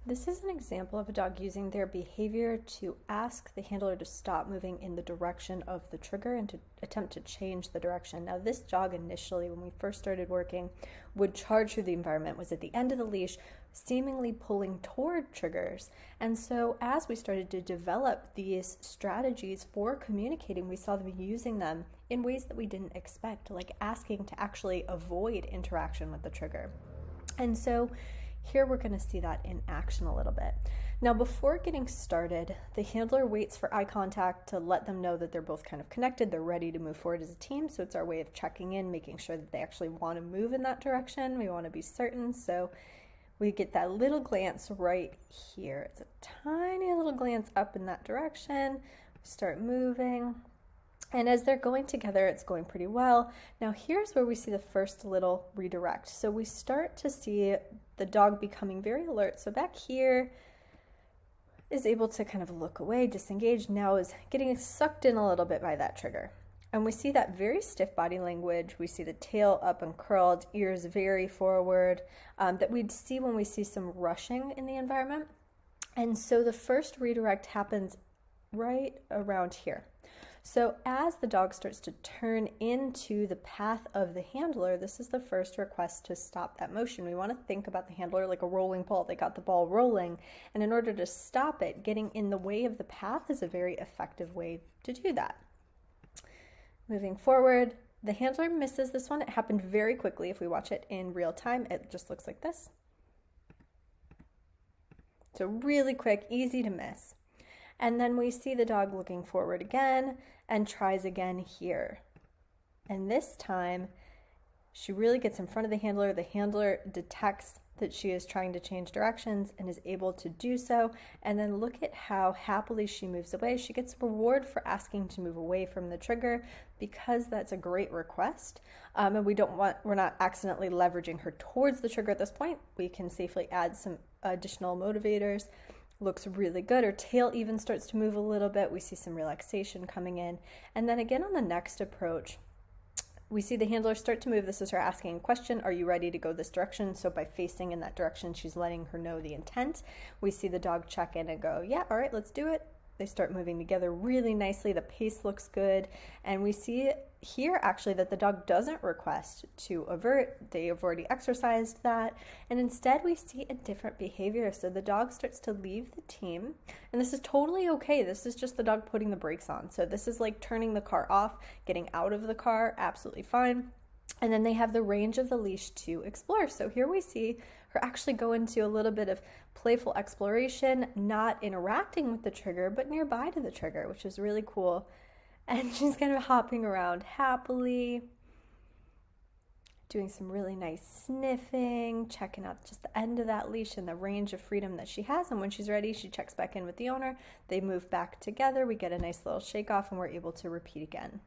This is an example of a dog using their behavior to ask the handler to stop moving in the direction of the trigger and to attempt to change the direction. Now, this dog initially, when we first started working, would charge through the environment, was at the end of the leash, seemingly pulling toward triggers. And so as we started to develop these strategies for communicating, we saw them using them in ways that we didn't expect, like asking to actually avoid interaction with the trigger. And so here we're going to see that in action a little bit. Now, before getting started, the handler waits for eye contact to let them know that they're both kind of connected, they're ready to move forward as a team. So it's our way of checking in, making sure that they actually want to move in that direction. We want to be certain. So we get that little glance right here. It's a tiny little glance up in that direction. We start moving. And as they're going together, it's going pretty well. Now here's where we see the first little redirect. So we start to see the dog becoming very alert. So back here is able to kind of look away, disengage, now is getting sucked in a little bit by that trigger. And we see that very stiff body language. We see the tail up and curled, ears very forward, that we'd see when we see some rushing in the environment. And so the first redirect happens right around here. So as the dog starts to turn into the path of the handler, this is the first request to stop that motion. We want to think about the handler like a rolling ball. They got the ball rolling, and in order to stop it, getting in the way of the path is a very effective way to do that. Moving forward, the handler misses this one. It happened very quickly. If we watch it in real time, it just looks like this. So really quick, easy to miss. And then we see the dog looking forward again and tries again here. And this time, she really gets in front of the handler. The handler detects that she is trying to change directions and is able to do so. And then look at how happily she moves away. She gets a reward for asking to move away from the trigger because that's a great request. And we're not accidentally leveraging her towards the trigger at this point. We can safely add some additional motivators. Looks really good. Her tail even starts to move a little bit. We see some relaxation coming in. And then again on the next approach, we see the handler start to move. This is her asking a question. Are you ready to go this direction? So by facing in that direction, she's letting her know the intent. We see the dog check in and go, yeah, all right, let's do it. They start moving together really nicely. The pace looks good. And we see here actually that the dog doesn't request to avert. They have already exercised that. And instead we see a different behavior. So the dog starts to leave the team. And this is totally okay. This is just the dog putting the brakes on. So this is like turning the car off, getting out of the car, absolutely fine. And then they have the range of the leash to explore. So here we see her actually go into a little bit of playful exploration, not interacting with the trigger, but nearby to the trigger, which is really cool. And she's kind of hopping around happily, doing some really nice sniffing, checking out just the end of that leash and the range of freedom that she has. And when she's ready, she checks back in with the owner. They move back together. We get a nice little shake off and we're able to repeat again.